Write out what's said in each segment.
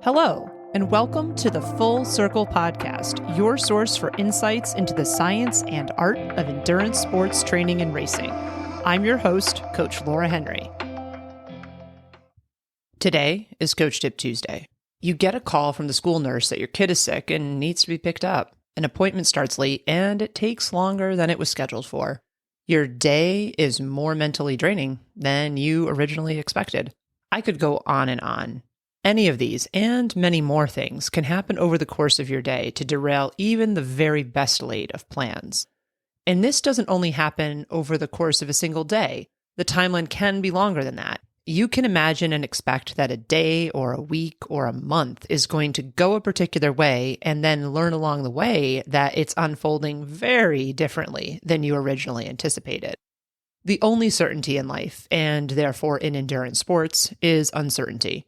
Hello, and welcome to the Full Circle Podcast, your source for insights into the science and art of endurance sports training and racing. I'm your host, Coach Laura Henry. Today is Coach Tip Tuesday. You get a call from the school nurse that your kid is sick and needs to be picked up. An appointment starts late, and it takes longer than it was scheduled for. Your day is more mentally draining than you originally expected. I could go on and on. Any of these and many more things can happen over the course of your day to derail even the very best laid of plans. And this doesn't only happen over the course of a single day. The timeline can be longer than that. You can imagine and expect that a day or a week or a month is going to go a particular way and then learn along the way that it's unfolding very differently than you originally anticipated. The only certainty in life, and therefore in endurance sports, is uncertainty.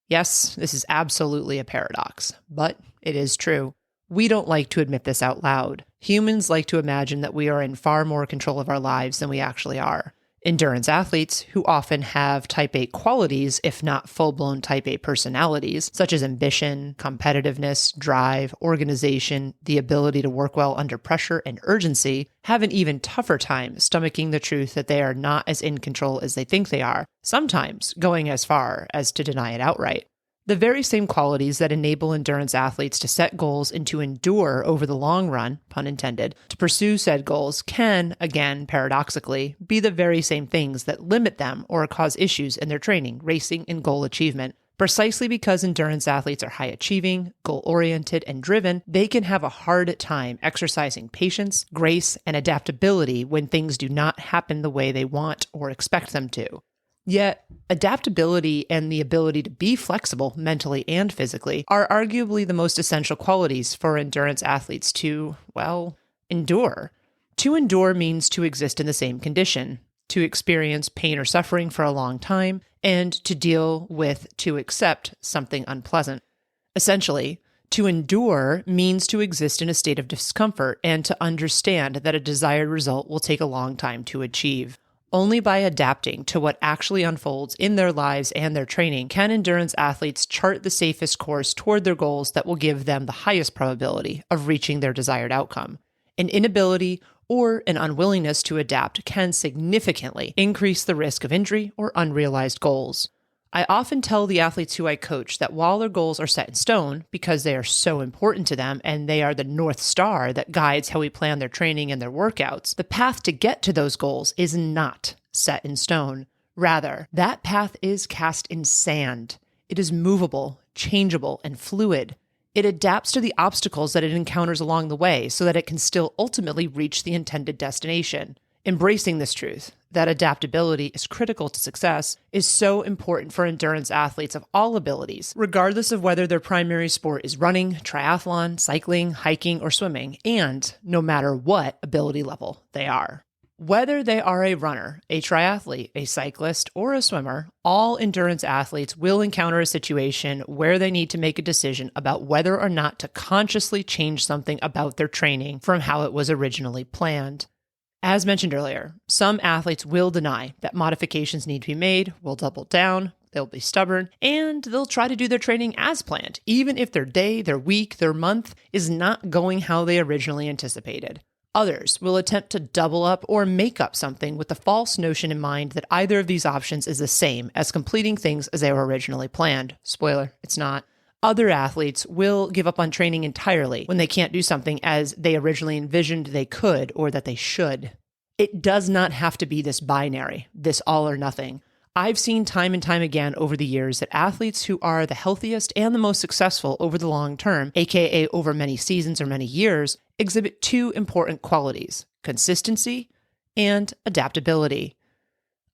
Yes, this is absolutely a paradox, but it is true. We don't like to admit this out loud. Humans like to imagine that we are in far more control of our lives than we actually are. Endurance athletes, who often have type A qualities, if not full-blown type A personalities, such as ambition, competitiveness, drive, organization, the ability to work well under pressure and urgency, have an even tougher time stomaching the truth that they are not as in control as they think they are, sometimes going as far as to deny it outright. The very same qualities that enable endurance athletes to set goals and to endure over the long run, pun intended, to pursue said goals can, again, paradoxically, be the very same things that limit them or cause issues in their training, racing, and goal achievement. Precisely because endurance athletes are high achieving, goal-oriented, and driven, they can have a hard time exercising patience, grace, and adaptability when things do not happen the way they want or expect them to. Yet, adaptability and the ability to be flexible mentally and physically are arguably the most essential qualities for endurance athletes to, endure. To endure means to exist in the same condition, to experience pain or suffering for a long time, and to accept something unpleasant. Essentially, to endure means to exist in a state of discomfort and to understand that a desired result will take a long time to achieve. Only by adapting to what actually unfolds in their lives and their training can endurance athletes chart the safest course toward their goals that will give them the highest probability of reaching their desired outcome. An inability or an unwillingness to adapt can significantly increase the risk of injury or unrealized goals. I often tell the athletes who I coach that while their goals are set in stone because they are so important to them and they are the North Star that guides how we plan their training and their workouts, the path to get to those goals is not set in stone. Rather, that path is cast in sand. It is movable, changeable, and fluid. It adapts to the obstacles that it encounters along the way so that it can still ultimately reach the intended destination. Embracing this truth, that adaptability is critical to success, is so important for endurance athletes of all abilities, regardless of whether their primary sport is running, triathlon, cycling, hiking, or swimming, and no matter what ability level they are. Whether they are a runner, a triathlete, a cyclist, or a swimmer, all endurance athletes will encounter a situation where they need to make a decision about whether or not to consciously change something about their training from how it was originally planned. As mentioned earlier, some athletes will deny that modifications need to be made, will double down, they'll be stubborn, and they'll try to do their training as planned, even if their day, their week, their month is not going how they originally anticipated. Others will attempt to double up or make up something with the false notion in mind that either of these options is the same as completing things as they were originally planned. Spoiler, it's not. Other athletes will give up on training entirely when they can't do something as they originally envisioned they could or that they should. It does not have to be this binary, this all or nothing. I've seen time and time again over the years that athletes who are the healthiest and the most successful over the long term, aka over many seasons or many years, exhibit two important qualities: consistency and adaptability.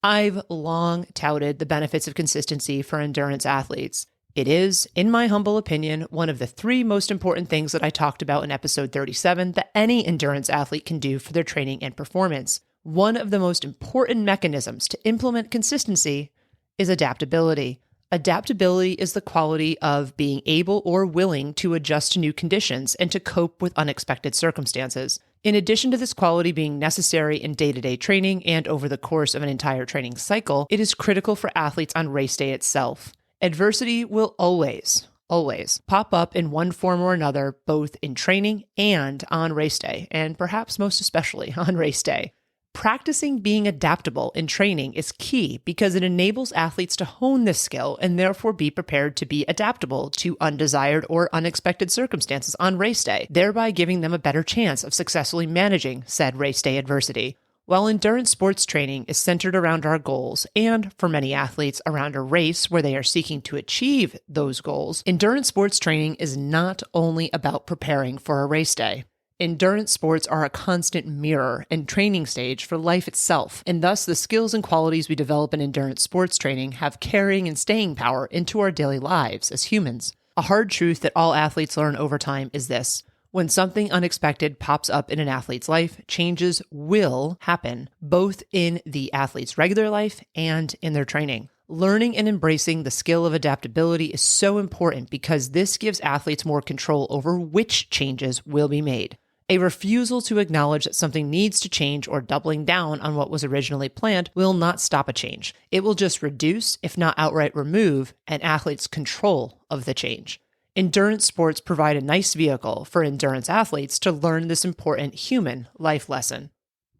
I've long touted the benefits of consistency for endurance athletes. It is, in my humble opinion, one of the three most important things that I talked about in episode 37 that any endurance athlete can do for their training and performance. One of the most important mechanisms to implement consistency is adaptability. Adaptability is the quality of being able or willing to adjust to new conditions and to cope with unexpected circumstances. In addition to this quality being necessary in day-to-day training and over the course of an entire training cycle, it is critical for athletes on race day itself. Adversity will always always pop up in one form or another, both in training and on race day, and perhaps most especially on race day. Practicing being adaptable in training is key because it enables athletes to hone this skill and therefore be prepared to be adaptable to undesired or unexpected circumstances on race day, thereby giving them a better chance of successfully managing said race day adversity. While endurance sports training is centered around our goals, and for many athletes around a race where they are seeking to achieve those goals, endurance sports training is not only about preparing for a race day. Endurance sports are a constant mirror and training stage for life itself, and thus the skills and qualities we develop in endurance sports training have carrying and staying power into our daily lives as humans. A hard truth that all athletes learn over time is this: when something unexpected pops up in an athlete's life, changes will happen, both in the athlete's regular life and in their training. Learning and embracing the skill of adaptability is so important because this gives athletes more control over which changes will be made. A refusal to acknowledge that something needs to change or doubling down on what was originally planned will not stop a change. It will just reduce, if not outright remove, an athlete's control of the change. Endurance sports provide a nice vehicle for endurance athletes to learn this important human life lesson.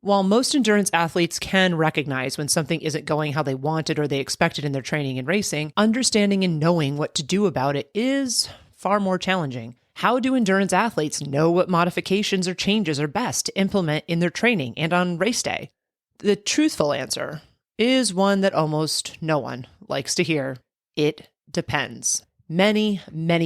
While most endurance athletes can recognize when something isn't going how they wanted or they expected in their training and racing, understanding and knowing what to do about it is far more challenging. How do endurance athletes know what modifications or changes are best to implement in their training and on race day? The truthful answer is one that almost no one likes to hear. It depends. Many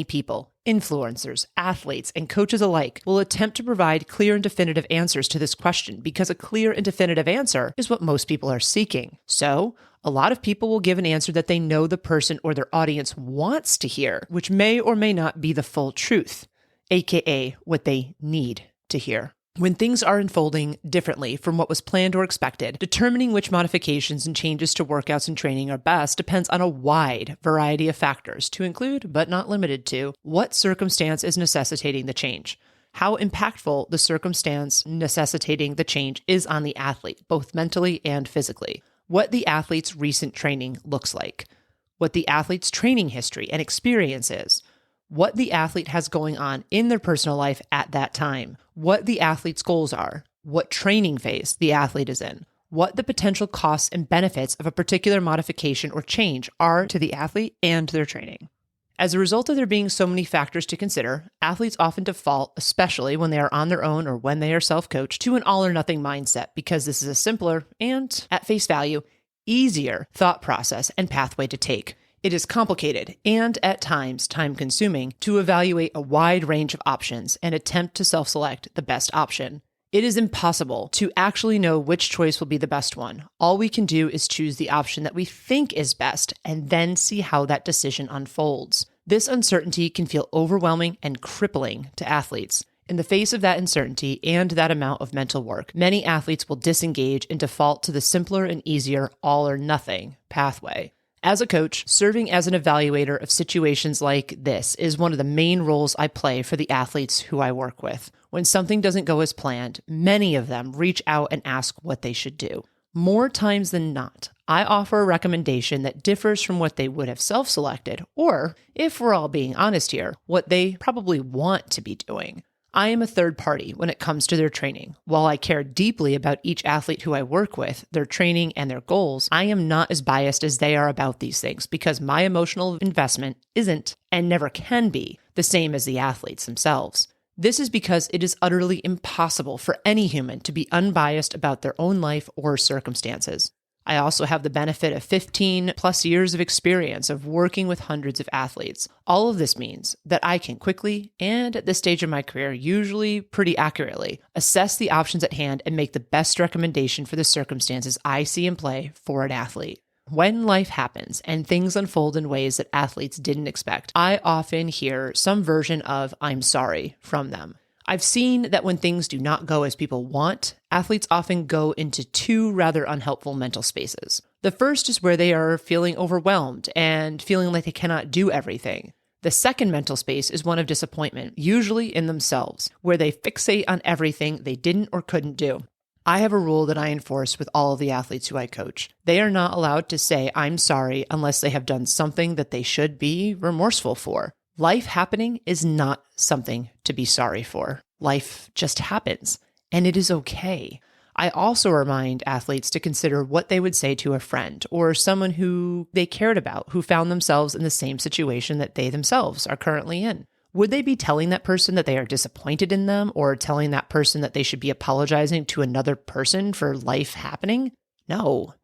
people, influencers, athletes, and coaches alike will attempt to provide clear and definitive answers to this question because a clear and definitive answer is what most people are seeking. So, a lot of people will give an answer that they know the person or their audience wants to hear, which may or may not be the full truth, aka what they need to hear. When things are unfolding differently from what was planned or expected, determining which modifications and changes to workouts and training are best depends on a wide variety of factors, to include, but not limited to, what circumstance is necessitating the change, how impactful the circumstance necessitating the change is on the athlete, both mentally and physically, what the athlete's recent training looks like, what the athlete's training history and experience is, what the athlete has going on in their personal life at that time, what the athlete's goals are, what training phase the athlete is in, what the potential costs and benefits of a particular modification or change are to the athlete and their training. As a result of there being so many factors to consider, athletes often default, especially when they are on their own or when they are self-coached, to an all-or-nothing mindset because this is a simpler and, at face value, easier thought process and pathway to take. It is complicated and, at times, time-consuming to evaluate a wide range of options and attempt to self-select the best option. It is impossible to actually know which choice will be the best one. All we can do is choose the option that we think is best and then see how that decision unfolds. This uncertainty can feel overwhelming and crippling to athletes. In the face of that uncertainty and that amount of mental work, many athletes will disengage and default to the simpler and easier all-or-nothing pathway. As a coach, serving as an evaluator of situations like this is one of the main roles I play for the athletes who I work with. When something doesn't go as planned, many of them reach out and ask what they should do. More times than not, I offer a recommendation that differs from what they would have self-selected, or, if we're all being honest here, what they probably want to be doing. I am a third party when it comes to their training. While I care deeply about each athlete who I work with, their training, and their goals, I am not as biased as they are about these things because my emotional investment isn't, and never can be, the same as the athletes themselves. This is because it is utterly impossible for any human to be unbiased about their own life or circumstances. I also have the benefit of 15 plus years of experience of working with hundreds of athletes. All of this means that I can quickly, and at this stage of my career, usually pretty accurately, assess the options at hand and make the best recommendation for the circumstances I see in play for an athlete. When life happens and things unfold in ways that athletes didn't expect, I often hear some version of "I'm sorry" from them. I've seen that when things do not go as people want, athletes often go into two rather unhelpful mental spaces. The first is where they are feeling overwhelmed and feeling like they cannot do everything. The second mental space is one of disappointment, usually in themselves, where they fixate on everything they didn't or couldn't do. I have a rule that I enforce with all of the athletes who I coach. They are not allowed to say "I'm sorry" unless they have done something that they should be remorseful for. Life happening is not something to be sorry for. Life just happens, and it is okay. I also remind athletes to consider what they would say to a friend or someone who they cared about who found themselves in the same situation that they themselves are currently in. Would they be telling that person that they are disappointed in them or telling that person that they should be apologizing to another person for life happening? No,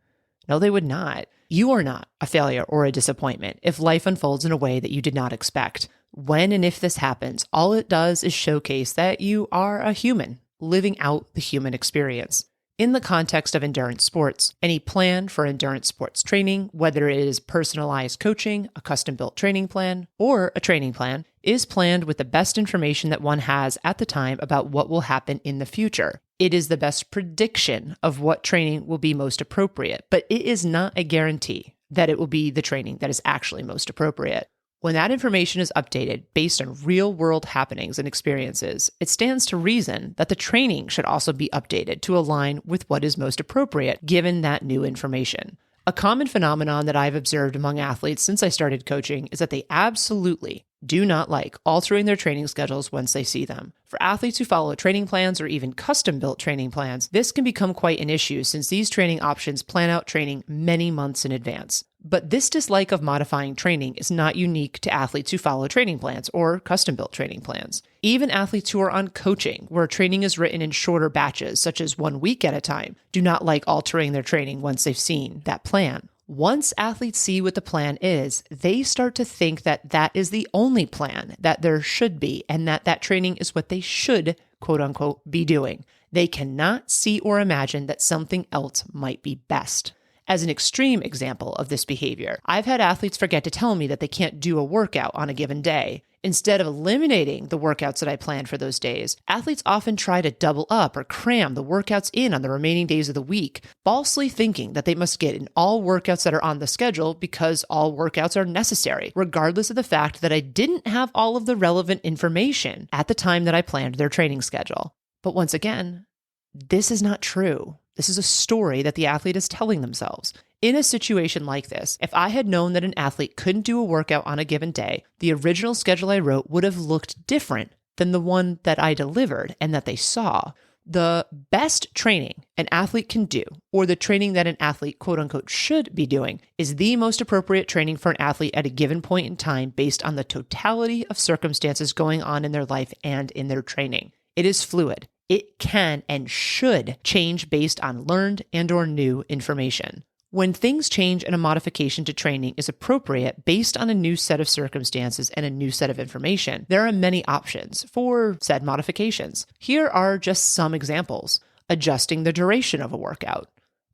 they would not. You are not a failure or a disappointment if life unfolds in a way that you did not expect. When and if this happens, all it does is showcase that you are a human living out the human experience. In the context of endurance sports, any plan for endurance sports training, whether it is personalized coaching, a custom-built training plan, or a training plan, is planned with the best information that one has at the time about what will happen in the future. It is the best prediction of what training will be most appropriate, but it is not a guarantee that it will be the training that is actually most appropriate. When that information is updated based on real-world happenings and experiences, it stands to reason that the training should also be updated to align with what is most appropriate given that new information. A common phenomenon that I've observed among athletes since I started coaching is that they absolutely do not like altering their training schedules once they see them. For athletes who follow training plans or even custom-built training plans, this can become quite an issue since these training options plan out training many months in advance. But this dislike of modifying training is not unique to athletes who follow training plans or custom-built training plans. Even athletes who are on coaching, where training is written in shorter batches, such as 1 week at a time, do not like altering their training once they've seen that plan. Once athletes see what the plan is, they start to think that that is the only plan that there should be and that training is what they should, quote unquote, be doing. They cannot see or imagine that something else might be best. As an extreme example of this behavior, I've had athletes forget to tell me that they can't do a workout on a given day. Instead of eliminating the workouts that I planned for those days, athletes often try to double up or cram the workouts in on the remaining days of the week, falsely thinking that they must get in all workouts that are on the schedule because all workouts are necessary, regardless of the fact that I didn't have all of the relevant information at the time that I planned their training schedule. But once again, this is not true. This is a story that the athlete is telling themselves. In a situation like this, if I had known that an athlete couldn't do a workout on a given day, the original schedule I wrote would have looked different than the one that I delivered and that they saw. The best training an athlete can do, or the training that an athlete, quote unquote, should be doing, is the most appropriate training for an athlete at a given point in time based on the totality of circumstances going on in their life and in their training. It is fluid. It can and should change based on learned and or new information. When things change and a modification to training is appropriate based on a new set of circumstances and a new set of information, there are many options for said modifications. Here are just some examples. Adjusting the duration of a workout,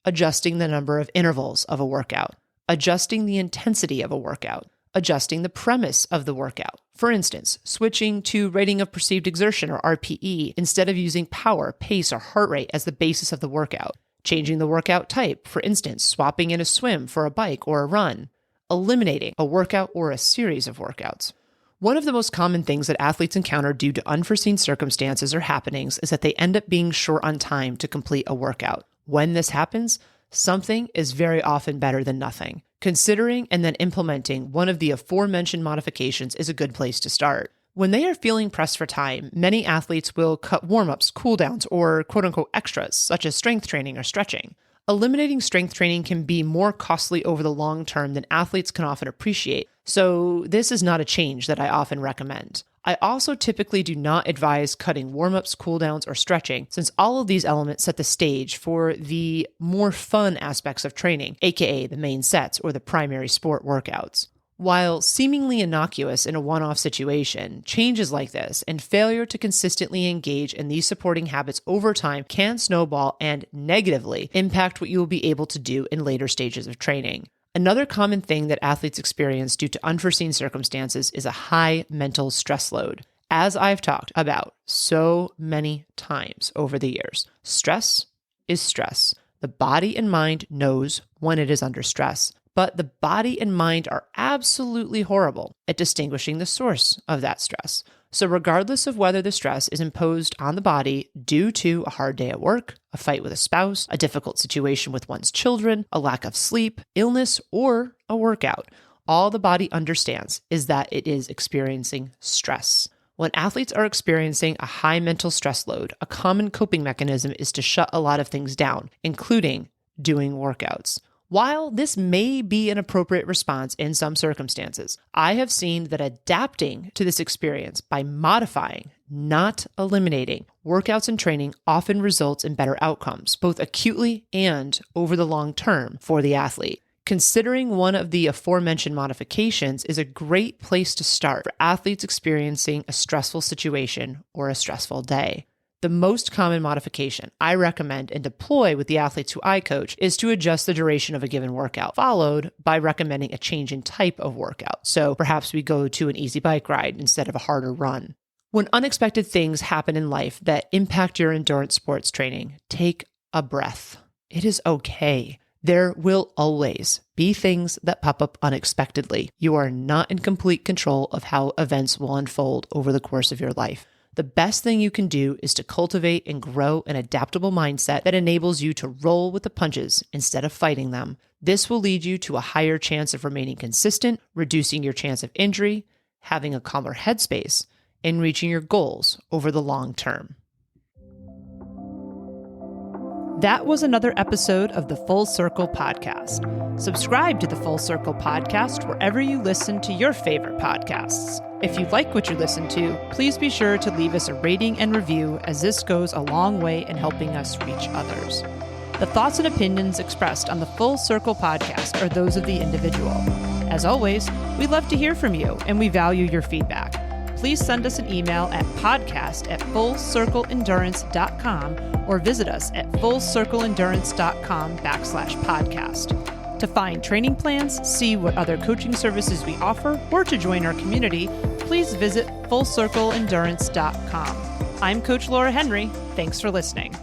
adjusting the number of intervals of a workout, adjusting the intensity of a workout, adjusting the premise of the workout. For instance, switching to rating of perceived exertion or RPE instead of using power, pace, or heart rate as the basis of the workout. Changing the workout type, for instance, swapping in a swim for a bike or a run. Eliminating a workout or a series of workouts. One of the most common things that athletes encounter due to unforeseen circumstances or happenings is that they end up being short on time to complete a workout. When this happens, something is very often better than nothing. Considering and then implementing one of the aforementioned modifications is a good place to start. When they are feeling pressed for time, many athletes will cut warm-ups, cool-downs, or quote-unquote extras, such as strength training or stretching. Eliminating strength training can be more costly over the long term than athletes can often appreciate, so this is not a change that I often recommend. I also typically do not advise cutting warm-ups, cool-downs, or stretching, since all of these elements set the stage for the more fun aspects of training, aka the main sets or the primary sport workouts. While seemingly innocuous in a one-off situation, changes like this and failure to consistently engage in these supporting habits over time can snowball and negatively impact what you will be able to do in later stages of training. Another common thing that athletes experience due to unforeseen circumstances is a high mental stress load. As I've talked about so many times over the years, stress is stress. The body and mind knows when it is under stress. But the body and mind are absolutely horrible at distinguishing the source of that stress. So regardless of whether the stress is imposed on the body due to a hard day at work, a fight with a spouse, a difficult situation with one's children, a lack of sleep, illness, or a workout, all the body understands is that it is experiencing stress. When athletes are experiencing a high mental stress load, a common coping mechanism is to shut a lot of things down, including doing workouts. While this may be an appropriate response in some circumstances, I have seen that adapting to this experience by modifying, not eliminating, workouts and training often results in better outcomes, both acutely and over the long term for the athlete. Considering one of the aforementioned modifications is a great place to start for athletes experiencing a stressful situation or a stressful day. The most common modification I recommend and deploy with the athletes who I coach is to adjust the duration of a given workout, followed by recommending a change in type of workout. So perhaps we go to an easy bike ride instead of a harder run. When unexpected things happen in life that impact your endurance sports training, take a breath. It is okay. There will always be things that pop up unexpectedly. You are not in complete control of how events will unfold over the course of your life. The best thing you can do is to cultivate and grow an adaptable mindset that enables you to roll with the punches instead of fighting them. This will lead you to a higher chance of remaining consistent, reducing your chance of injury, having a calmer headspace, and reaching your goals over the long term. That was another episode of the Full Circle Podcast. Subscribe to the Full Circle Podcast wherever you listen to your favorite podcasts. If you like what you listen to, please be sure to leave us a rating and review, as this goes a long way in helping us reach others. The thoughts and opinions expressed on the Full Circle Podcast are those of the individual. As always, we love to hear from you and we value your feedback. Please send us an email at podcast@fullcircleendurance.com or visit us at fullcircleendurance.com/podcast. To find training plans, see what other coaching services we offer, or to join our community, please visit fullcircleendurance.com. I'm Coach Laura Henry. Thanks for listening.